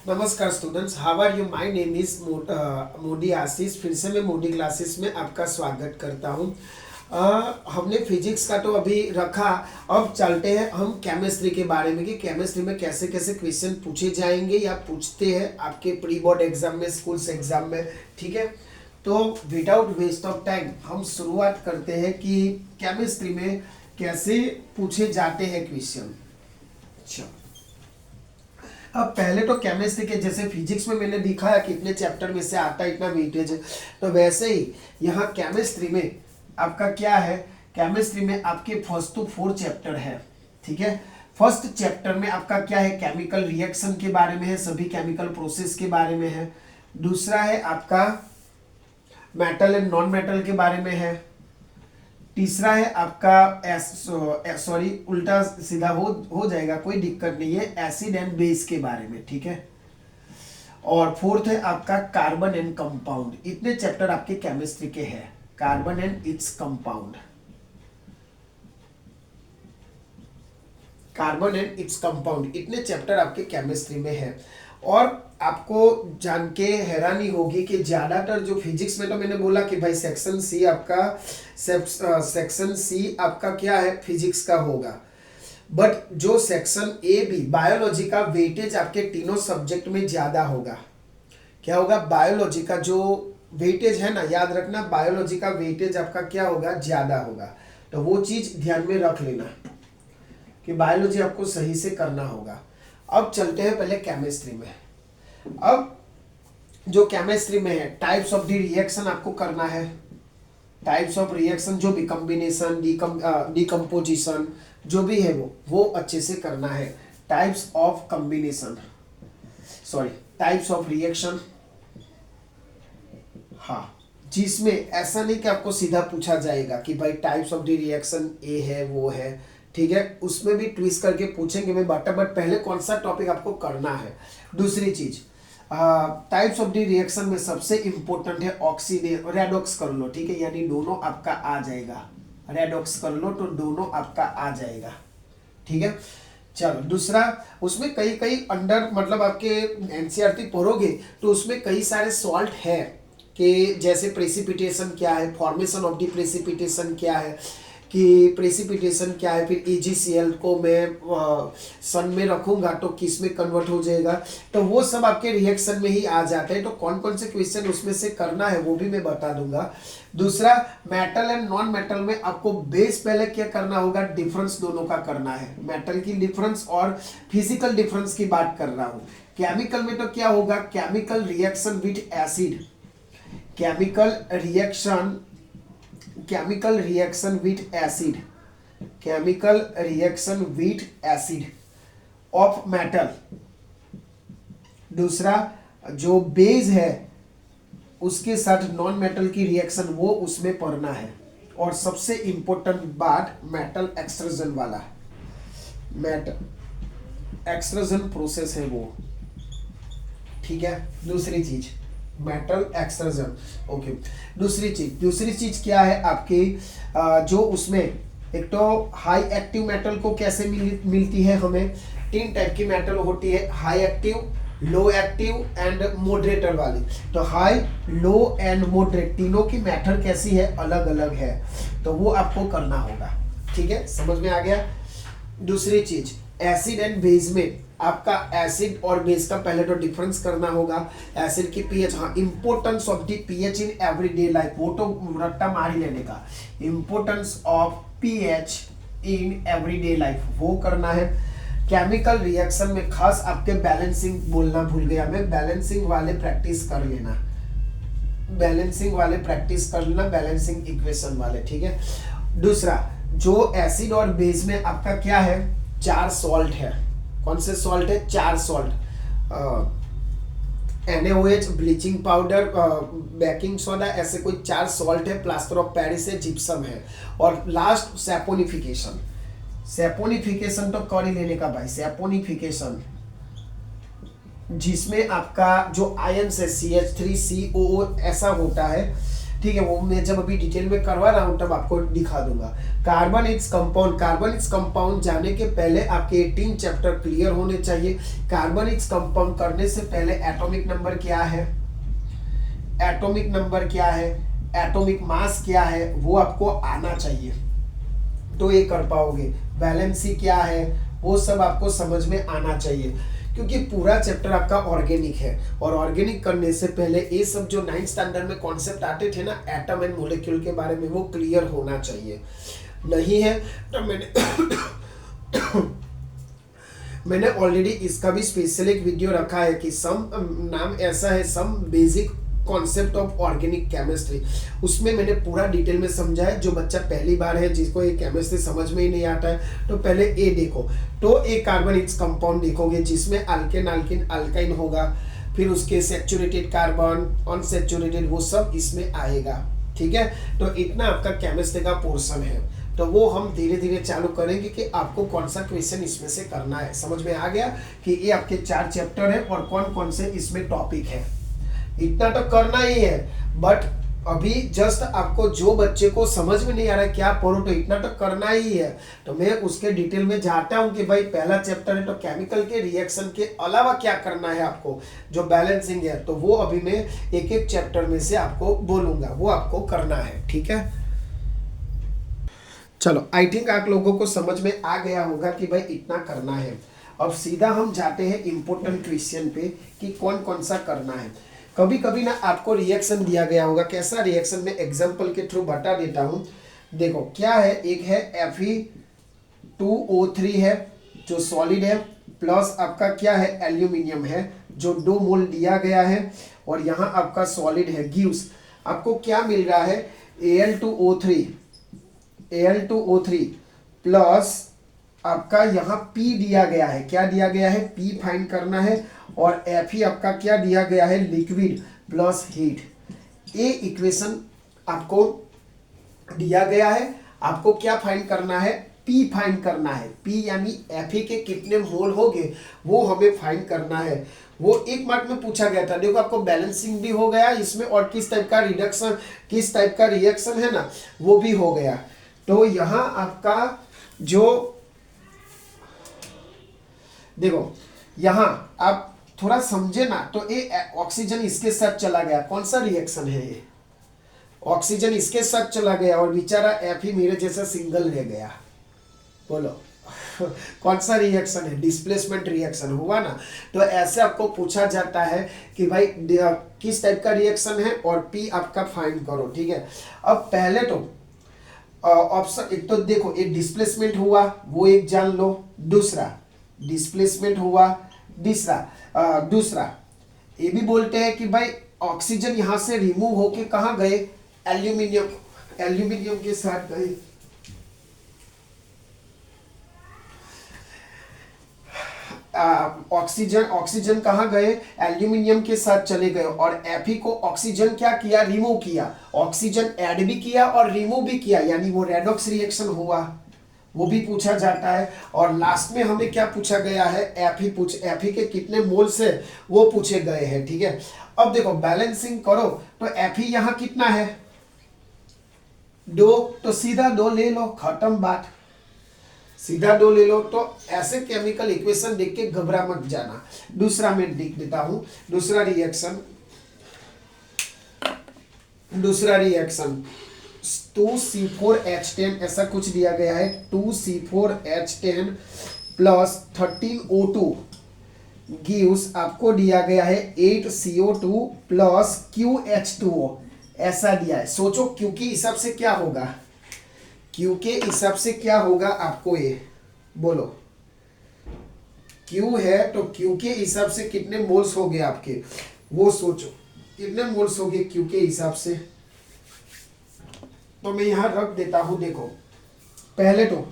नमस्कार students, how are you. My name is Modi Ashish. फिर से मैं मोदी क्लासेस में आपका स्वागत करता हूँ। हमने फिजिक्स का तो अभी रखा। अब चलते हैं हम केमिस्ट्री के बारे में कि केमिस्ट्री में कैसे कैसे क्वेश्चन पूछे जाएंगे या पूछते हैं आपके प्री बोर्ड एग्जाम में, स्कूल्स एग्जाम में। ठीक है, तो विदाउट वेस्ट ऑफ टाइम हम शुरुआत करते हैं कि केमिस्ट्री में कैसे पूछे जाते हैं क्वेश्चन। अच्छा, अब पहले तो केमिस्ट्री के जैसे फिजिक्स में मैंने दिखाया कि इतने चैप्टर में से आता है, इतना वेटेज है, तो वैसे ही यहाँ केमिस्ट्री में आपका क्या है। केमिस्ट्री में आपके फर्स्ट टू 4 चैप्टर है। ठीक है, फर्स्ट चैप्टर में आपका क्या है, केमिकल रिएक्शन के बारे में है, सभी केमिकल प्रोसेस के बारे में है। दूसरा है आपका मेटल एंड नॉन मेटल के बारे में है। तीसरा है आपका सॉरी उल्टा सीधा हो जाएगा, कोई दिक्कत नहीं है, एसिड एंड बेस के बारे में। ठीक है, और फोर्थ है आपका कार्बन एंड कंपाउंड। इतने चैप्टर आपके केमिस्ट्री के हैं, carbon and its compound, carbon and its compound, इतने चैप्टर आपके केमिस्ट्री में है। और आपको जान के हैरानी होगी कि ज्यादातर जो फिजिक्स में, तो मैंने बोला कि भाई सेक्शन सी आपका क्या है, फिजिक्स का होगा। बट जो सेक्शन ए बी बायोलॉजी का वेटेज आपके तीनों सब्जेक्ट में ज्यादा होगा। क्या होगा, बायोलॉजी का जो वेटेज है ना, याद रखना, बायोलॉजी का वेटेज आपका क्या होगा, ज्यादा होगा। तो वो चीज ध्यान में रख लेना कि बायोलॉजी आपको सही से करना होगा। अब चलते हैं पहले केमिस्ट्री में। अब जो केमिस्ट्री में है, टाइप्स ऑफ द रिएक्शन आपको करना है। टाइप्स ऑफ रिएक्शन जो भी कॉम्बिनेशन, डिकम्पोजिशन जो भी है वो अच्छे से करना है। Types of combination, sorry types of reaction. हाँ, जिसमें ऐसा नहीं कि आपको सीधा पूछा जाएगा कि भाई टाइप्स ऑफ द रिएक्शन ए है वो है। ठीक है, उसमें भी ट्विस्ट करके पूछेंगे मैं बट पहले कौन सा टॉपिक आपको करना है। दूसरी चीज, टाइप्स ऑफ द रिएक्शन में सबसे इंपॉर्टेंट है ऑक्सीडेशन, रेडॉक्स कर लो। ठीक है, यानी दोनों आपका आ जाएगा, रेडॉक्स कर लो तो दोनों आपका आ जाएगा। ठीक है, चलो दूसरा, उसमें कई कई अंडर मतलब आपके एनसीईआरटी पढ़ोगे तो उसमें कई सारे सॉल्ट है कि जैसे प्रेसिपिटेशन क्या है, फॉर्मेशन ऑफ द प्रेसिपिटेशन क्या है, कि प्रेसिपिटेशन क्या है, फिर EgCl को मैं सन में रखूंगा तो किस में कन्वर्ट हो जाएगा। तो वो सब आपके रिएक्शन में ही आ जाते हैं। तो कौन कौन से क्वेश्चन उसमें से करना है वो भी मैं बता दूंगा। दूसरा, मेटल एंड नॉन मेटल में आपको बेस पहले क्या करना होगा, डिफरेंस दोनों का करना है। मेटल की डिफरेंस और फिजिकल डिफरेंस की बात कर रहा हूं। केमिकल में तो क्या होगा, chemical reaction with acid, chemical reaction with acid, chemical reaction with acid of metal। दूसरा, जो बेस है उसके साथ नॉन मेटल की रिएक्शन वो उसमें पढ़ना है। और सबसे इंपॉर्टेंट बात, मेटल एक्सट्रूजन वाला, मेटल एक्सट्रूजन प्रोसेस है वो। ठीक है, दूसरी चीज मेटल एक्सट्रूजन। ओके, दूसरी चीज क्या है आपकी, जो उसमें एक तो हाई एक्टिव मेटल को कैसे मिलती है हमें। 3 टाइप की मेटल होती है, high active, low active and moderator वाली। तो हाई, लो एंड मॉडरेट तीनों की मेथड कैसी है, अलग अलग है, तो वो आपको करना होगा। ठीक है, समझ में आ गया। दूसरी चीज, एसिड एंड बेस में आपका एसिड और बेस का पहले तो डिफरेंस करना होगा। एसिड की पीएच, हाँ, importance of the pH in everyday life, वो तो रट्टा मार ही लेने का। Importance of pH in everyday life वो करना है। केमिकल रिएक्शन में खास आपके बैलेंसिंग बोलना भूल गया मैं, बैलेंसिंग वाले प्रैक्टिस कर लेना, बैलेंसिंग इक्वेशन वाले। ठीक है, दूसरा, जो एसिड और बेस में आपका क्या है, 4 सॉल्ट है। कौन से सॉल्ट है, 4 salt, NaOH, bleaching powder, baking soda, ऐसे कोई 4 सॉल्ट है। प्लास्टर ऑफ पेरिस है, जिप्सम है। और लास्ट सैपोनिफिकेशन, सैपोनिफिकेशन तो कर ही लेने का भाई, सैपोनिफिकेशन जिसमें आपका जो आयन है CH3COO ऐसा होता है। ठीक है, वो मैं जब अभी डिटेल में करवा रहा हूँ तब आपको दिखा दूंगा। Carbon its compound, carbon its compound जाने के पहले आपके 18 चैप्टर क्लियर होने चाहिए। कार्बन इट्स कंपाउंड करने से पहले एटॉमिक नंबर क्या है, एटॉमिक नंबर क्या है, एटॉमिक मास क्या है, वो आपको आना चाहिए तो ये कर पाओगे। वैलेंसी क्या है वो सब आपको समझ में आना चाहिए, क्योंकि पूरा चैप्टर आपका ऑर्गेनिक है और ऑर्गेनिक करने से पहले ये सब जो 9th स्टैंडर्ड में कॉन्सेप्ट आते थे ना एटम एंड मोलिक्यूल के बारे में, वो क्लियर होना चाहिए। नहीं है तो मैंने ऑलरेडी इसका भी स्पेशल एक वीडियो रखा है कि सम नाम ऐसा है, some basic concept of organic chemistry. उसमें मैंने पूरा डिटेल में समझाया। जो बच्चा पहली बार है जिसको ये केमिस्ट्री समझ में ही नहीं आता है तो पहले ए देखो, तो एक कार्बन इट्स कंपाउंड देखोगे जिसमें अल्केन अल्किन अल्काइन होगा, फिर उसके सैचुरेटेड कार्बन अनसैचुरेटेड वो सब इसमें आएगा। ठीक है, तो इतना आपका केमिस्ट्री का पोर्शन है, तो वो हम धीरे धीरे चालू करेंगे कि आपको कौन सा क्वेश्चन इसमें से करना है। समझ में आ गया कि ये आपके 4 चैप्टर है और कौन कौन से इसमें टॉपिक है, इतना तो करना ही है। बट अभी जस्ट आपको जो बच्चे को समझ में नहीं आ रहा है क्या पढ़ो, तो इतना तो करना ही है। तो मैं उसके डिटेल में जाता हूं कि भाई पहला चैप्टर है तो केमिकल के रिएक्शन के अलावा क्या करना है आपको, जो बैलेंसिंग है, तो वो अभी मैं एक एक चैप्टर में से आपको बोलूंगा, वो आपको करना है। ठीक है, चलो आई थिंक आप लोगों को समझ में आ गया होगा कि भाई इतना करना है। अब सीधा हम जाते हैं इंपॉर्टेंट क्वेश्चन पे कि कौन कौन सा करना है। कभी कभी ना आपको रिएक्शन दिया गया होगा, कैसा रिएक्शन में एग्जांपल के थ्रू बता देता हूं। देखो क्या है, एक है Fe2O3 है जो सॉलिड है, प्लस आपका क्या है एल्यूमिनियम है जो 2 मोल दिया गया है, और यहाँ आपका सॉलिड है गिव्स। आपको क्या मिल रहा है Al2O3 प्लस आपका यहाँ P दिया गया है, क्या दिया गया है P फाइंड करना है, और Fe आपका क्या दिया गया है लिक्विड प्लस हीट। ये इक्वेशन आपको दिया गया है, आपको क्या फाइंड करना है P फाइंड करना है। P यानी Fe के कितने मोल होंगे वो हमें फाइंड करना है। वो 1 मार्क में पूछा गया था। देखो आपको बैलेंसिंग भी हो गया इसमें और किस टाइप का रिडक्शन, किस टाइप का रिएक्शन है ना वो भी हो गया। तो यहाँ आपका जो देखो यहाँ आप थोड़ा समझे ना, तो ये ऑक्सीजन इसके साथ चला गया, कौन सा रिएक्शन है ये, ऑक्सीजन इसके साथ चला गया और बेचारा Fe मेरे जैसा सिंगल रह गया। बोलो कौन सा रिएक्शन है, डिस्प्लेसमेंट रिएक्शन हुआ ना। तो ऐसे आपको पूछा जाता है कि भाई किस टाइप का रिएक्शन है और P आपका फाइंड करो। ठीक है, अब पहले तो ऑप्शन एक तो देखो एक डिस्प्लेसमेंट हुआ वो एक जान लो, दूसरा डिस्प्लेसमेंट हुआ, दूसरा ये भी बोलते हैं कि भाई ऑक्सीजन यहां से रिमूव होके कहां गए, एल्यूमिनियम के साथ गए। ऑक्सीजन कहां गए, एल्यूमिनियम के साथ चले गए, और Fe को ऑक्सीजन क्या किया, रिमूव किया। ऑक्सीजन ऐड भी किया और रिमूव भी किया, यानी वो रेडॉक्स रिएक्शन हुआ, वो भी पूछा जाता है। और लास्ट में हमें क्या पूछा गया है, Fe के कितने मोल्स है वो पूछे गए हैं। ठीक है, अब देखो बैलेंसिंग करो तो Fe यहाँ कितना है 2, तो सीधा 2 ले लो, खत्म बात, सीधा 2 ले लो। तो ऐसे केमिकल इक्वेशन देख के घबरा मत जाना। दूसरा मैं लिख देता हूं, दूसरा रिएक्शन 2C4H10 ऐसा कुछ दिया गया है, 2C4H10 प्लस 13O2 गिव्स आपको दिया गया है 8CO2 प्लस QH2O, ऐसा दिया है। सोचो Q के हिसाब से क्या होगा, Q के हिसाब से क्या होगा आपको ये बोलो, Q है तो Q के हिसाब से कितने मोल्स हो गए आपके, वो सोचो कितने मोल्स हो गए Q के हिसाब से। तो मैं यहां रख देता हूं। देखो पहले तो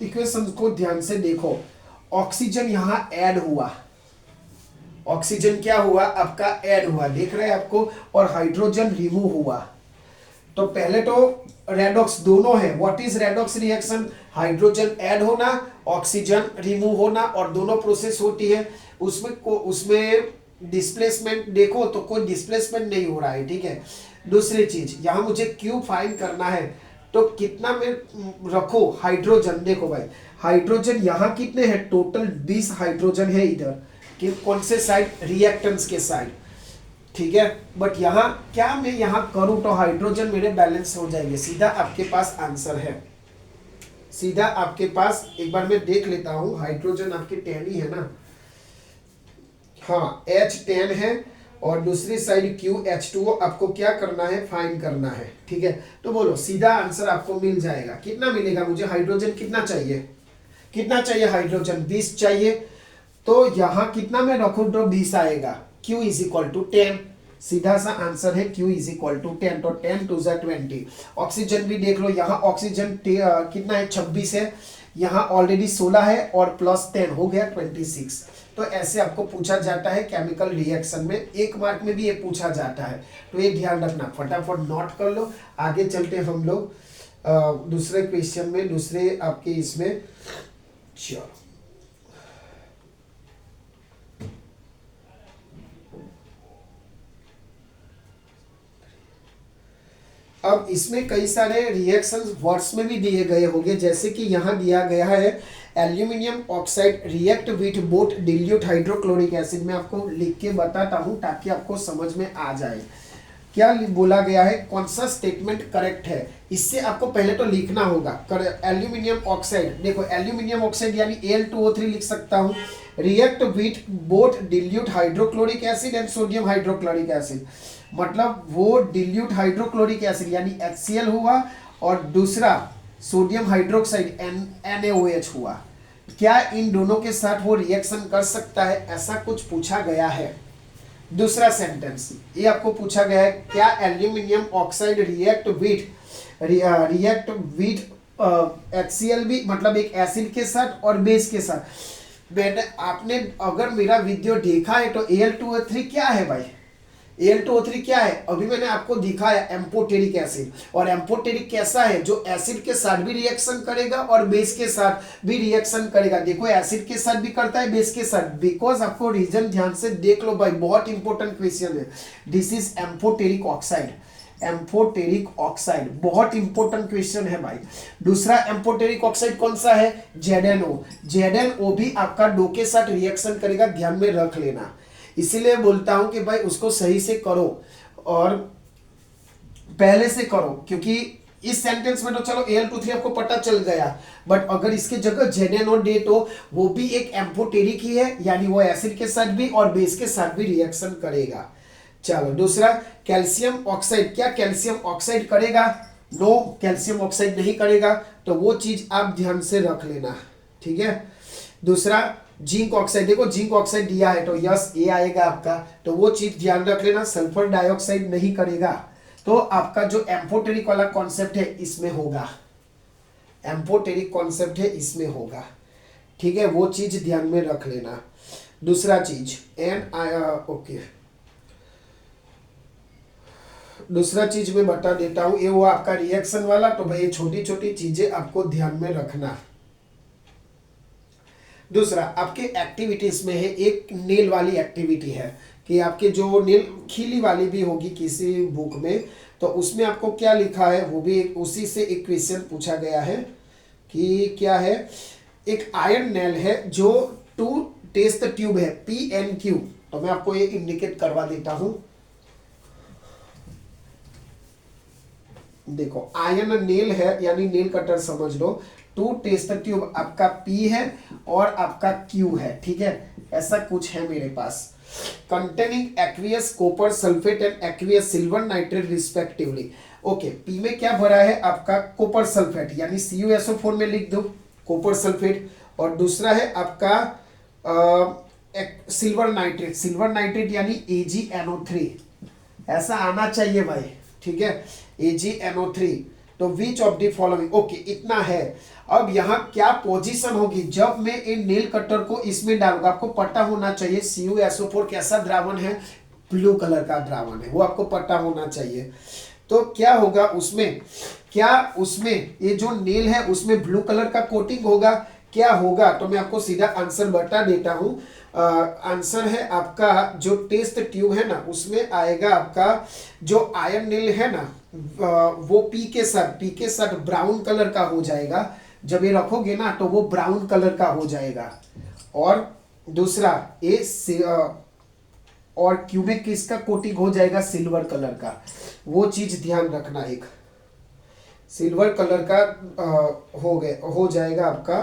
इक्वेशन को ध्यान से देखो, ऑक्सीजन यहां ऐड हुआ, ऑक्सीजन क्या हुआ आपका ऐड हुआ, देख रहे हैं आपको, और हाइड्रोजन रिमूव हुआ। तो पहले तो रेडॉक्स दोनों है। What is redox reaction, hydrogen add होना, ऑक्सीजन रिमूव होना, और दोनों प्रोसेस होती है। उसमें डिस्प्लेसमेंट देखो तो कोई डिस्प्लेसमेंट नहीं हो रहा है। ठीक है, दूसरी चीज यहाँ मुझे क्यू फाइंड करना है, तो कितना में रखो हाइड्रोजन। देखो भाई हाइड्रोजन यहाँ कितने हैं, टोटल 20 हाइड्रोजन है इधर कि कौन से साइड, रिएक्टेंट्स के साइड, ठीक है। बट यहाँ क्या मैं यहाँ करूं तो हाइड्रोजन मेरे बैलेंस हो जाएंगे, सीधा आपके पास आंसर है, सीधा आपके पास। एक बार मैं देख लेता हूं, हाइड्रोजन आपके 10 ही है ना, हाँ H10 है, और दूसरी साइड QH2O आपको क्या करना है, फाइंड करना है, ठीक है। तो बोलो सीधा आंसर आपको मिल जाएगा। कितना मिलेगा मुझे, हाइड्रोजन कितना चाहिए, कितना चाहिए हाइड्रोजन, 20 चाहिए। तो यहाँ कितना मैं रखूं तो 20 आएगा, Q इज इक्वल टू 10, सीधा सा आंसर है Q इज इक्वल टू 10। तो 10 टू 20। ऑक्सीजन भी देख लो, यहाँ ऑक्सीजन कितना है, 26 है, यहाँ ऑलरेडी 16 है, और प्लस 10 हो गया 26। तो ऐसे आपको पूछा जाता है केमिकल रिएक्शन में, 1 मार्क में भी ये पूछा जाता है, तो ये ध्यान रखना, फटाफट नोट कर लो। आगे चलते हम लोग दूसरे क्वेश्चन में, दूसरे आपके इसमें। चलो अब इसमें कई सारे रिएक्शंस वर्ड्स में भी दिए गए होंगे, जैसे कि यहाँ दिया गया है aluminium oxide react with both dilute hydrochloric acid. मैं आपको लिख के बताता हूँ ताकि आपको समझ में आ जाए क्या बोला गया है, कौन सा स्टेटमेंट करेक्ट है। इससे आपको पहले तो लिखना होगा एल्यूमिनियम ऑक्साइड, देखो एल्यूमिनियम ऑक्साइड यानी Al2O3 लिख सकता हूँ, react with both dilute hydrochloric acid and sodium hydrochloric acid, मतलब वो डिल्यूट हाइड्रोक्लोरिक एसिड यानी HCl हुआ, और दूसरा सोडियम हाइड्रोक्साइड NaOH हुआ। क्या इन दोनों के साथ वो रिएक्शन कर सकता है, ऐसा कुछ पूछा गया है। दूसरा सेंटेंस ये आपको पूछा गया है, क्या aluminium oxide react with HCl भी, मतलब एक एसिड के साथ और बेस के साथ। मैंने आपने अगर मेरा वीडियो देखा है तो Al2O3 क्या है भाई, Al2O3 क्या है, अभी मैंने आपको दिखाया एम्फोटेरिक एसिड। और एम्फोटेरिक कैसा है, जो एसिड के साथ भी रिएक्शन करेगा और बेस के साथ भी रिएक्शन करेगा। देखो एसिड के साथ भी करता है, बेस के साथ, बिकॉज आपको रीजन ध्यान से देख लो भाई, बहुत इंपॉर्टेंट क्वेश्चन है। This is amphoteric oxide, amphoteric oxide बहुत इंपॉर्टेंट क्वेश्चन है भाई। दूसरा एम्फोटेरिक ऑक्साइड कौन सा है, ZnO। ZnO भी आपका डो के साथ रिएक्शन करेगा, ध्यान में रख लेना। इसीलिए बोलता हूं कि भाई उसको सही से करो और पहले से करो, क्योंकि इस सेंटेंस में तो चलो Al2O3 आपको पता चल गया, बट अगर इसके जगह ZnO दे तो वो भी एक एम्फोटेरिक ही है, यानी वो एसिड के साथ भी और बेस के साथ भी रिएक्शन करेगा। चलो दूसरा कैल्शियम ऑक्साइड, क्या कैल्शियम ऑक्साइड करेगा, नो कैल्शियम ऑक्साइड नहीं करेगा, तो वो चीज आप ध्यान से रख लेना, ठीक है। दूसरा जिंक ऑक्साइड, देखो जिंक ऑक्साइड दिया है तो यस ए आएगा आपका, तो वो चीज ध्यान रख लेना। सल्फर डाइऑक्साइड नहीं करेगा, तो आपका जो एम्फोटेरिक वाला कॉन्सेप्ट है इसमें होगा, एम्फोटेरिक कॉन्सेप्ट है इसमें होगा, ठीक है, वो चीज ध्यान में रख लेना। दूसरा चीज ओके, दूसरा चीज मैं बता देता हूं, ये वो आपका रिएक्शन वाला, तो भाई ये छोटी छोटी चीजें आपको ध्यान में रखना। दूसरा आपके एक्टिविटीज में है, एक नेल वाली एक्टिविटी है कि आपके जो नेल खीली वाली भी होगी किसी बुक में, तो उसमें आपको क्या लिखा है, वो भी उसी से एक क्वेश्चन पूछा गया है कि क्या है, एक आयरन नेल है जो 2 टेस्ट ट्यूब है PNQ, तो मैं आपको ये इंडिकेट करवा देता हूं। देखो आयरन नेल है, यानी नेल कटर समझ लो, 2 टेस्ट ट्यूब आपका P है और आपका Q है, ठीक है, ऐसा कुछ है मेरे पास। Containing aqueous copper sulphate and aqueous silver nitrate respectively. Okay, P में क्या भरा है आपका कॉपर सल्फेट, यानी CuSO4 में लिख दो कॉपर सल्फेट, और दूसरा है आपका सिल्वर नाइट्रेट यानी AgNO3, ऐसा आना चाहिए भाई, ठीक है, AgNO3। तो which of the following, okay इतना है। अब यहाँ क्या पोजीशन होगी जब मैं इन नेल कटर को इसमें डालूंगा, आपको पता होना चाहिए CuSO4 कैसा द्रावण है, ब्लू कलर का द्रावण है, वो आपको पता होना चाहिए। तो क्या होगा उसमें, क्या उसमें ये जो नेल है उसमें ब्लू कलर का कोटिंग होगा, क्या होगा, तो मैं आपको सीधा आंसर बता देता हूं, आंसर है आपका जो टेस्ट ट्यूब है ना उसमें आएगा आपका जो आयरन नील है ना, वो पी के साथ ब्राउन कलर का हो जाएगा। जब ये रखोगे ना तो वो ब्राउन कलर का हो जाएगा। और दूसरा और क्यूबिक किसका कोटिंग हो जाएगा, सिल्वर कलर का। वो चीज ध्यान रखना, एक सिल्वर कलर का हो जाएगा आपका।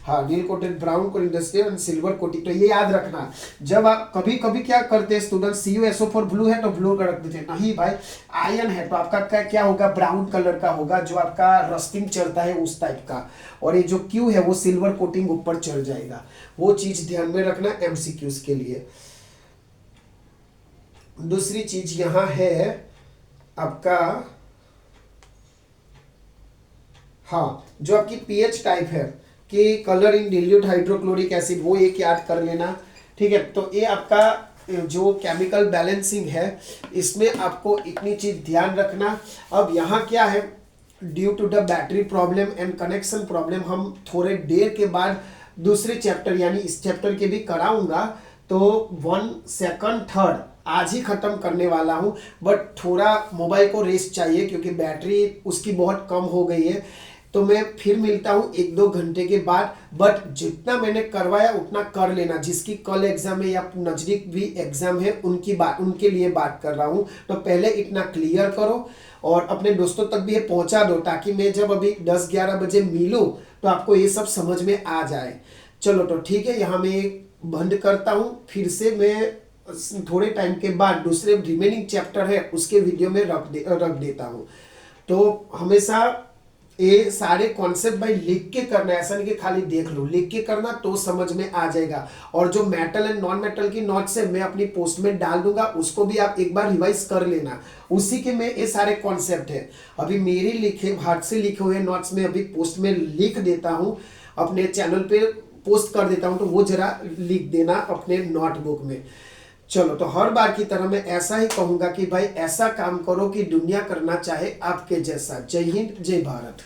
हाँ, नील कोटेड ब्राउन को इंडस्ट्रियल एंड सिल्वर कोटिंग। तो ये याद रखना, जब आप कभी कभी क्या करते हैं स्टूडेंट, CuSO4 ब्लू है तो ब्लू रख देते हैं, नहीं भाई आयन है तो आपका क्या होगा, ब्राउन कलर का होगा, जो आपका रस्टिंग चढ़ता है उस टाइप का। और ये जो क्यू है वो सिल्वर कोटिंग ऊपर चढ़ जाएगा। वो चीज ध्यान में रखना MCQs के लिए। दूसरी चीज यहाँ है आपका, हाँ, जो आपकी पीएच टाइप है कि कलर इन डिल्यूट हाइड्रोक्लोरिक एसिड, वो एक याद कर लेना, ठीक है। तो ये आपका जो केमिकल बैलेंसिंग है इसमें आपको इतनी चीज ध्यान रखना। अब यहाँ क्या है, due to the battery problem and connection problem, हम थोड़े देर के बाद दूसरे चैप्टर यानी इस चैप्टर के भी कराऊंगा। तो 1 2 3 आज ही खत्म करने वाला हूं, बट थोड़ा मोबाइल को रेस्ट चाहिए क्योंकि बैटरी उसकी बहुत कम हो गई है। तो मैं फिर मिलता हूं 1-2 घंटे के बाद, बट जितना मैंने करवाया उतना कर लेना। जिसकी कल एग्जाम है या नजदीक भी एग्जाम है उनके लिए बात कर रहा हूं। तो पहले इतना क्लियर करो और अपने दोस्तों तक भी ये पहुंचा दो, ताकि मैं जब अभी 10-11 बजे मिलूं तो आपको ये सब समझ में आ जाए। चलो तो ठीक है, यहाँ मैं बंद करता हूँ। फिर से मैं थोड़े टाइम के बाद दूसरे रिमेनिंग चैप्टर है उसके वीडियो में रख देता हूँ। तो हमेशा ये सारे कॉन्सेप्ट भाई लिख के करना है, ऐसा नहीं कि खाली देख लो, लिख के करना तो समझ में आ जाएगा। और जो मेटल एंड नॉन मेटल की नोट्स है मैं अपनी पोस्ट में डाल दूंगा, उसको भी आप एक बार रिवाइज कर लेना। उसी के में ये सारे कॉन्सेप्ट है। अभी मेरी लिखे हाथ से लिखे हुए नोट्स में अभी पोस्ट में लिख देता हूँ, अपने चैनल पे पोस्ट कर देता हूँ, तो वो जरा लिख देना अपने नोटबुक में। चलो, तो हर बार की तरह मैं ऐसा ही कहूंगा कि भाई ऐसा काम करो कि दुनिया करना चाहे आपके जैसा। जय हिंद, जय भारत।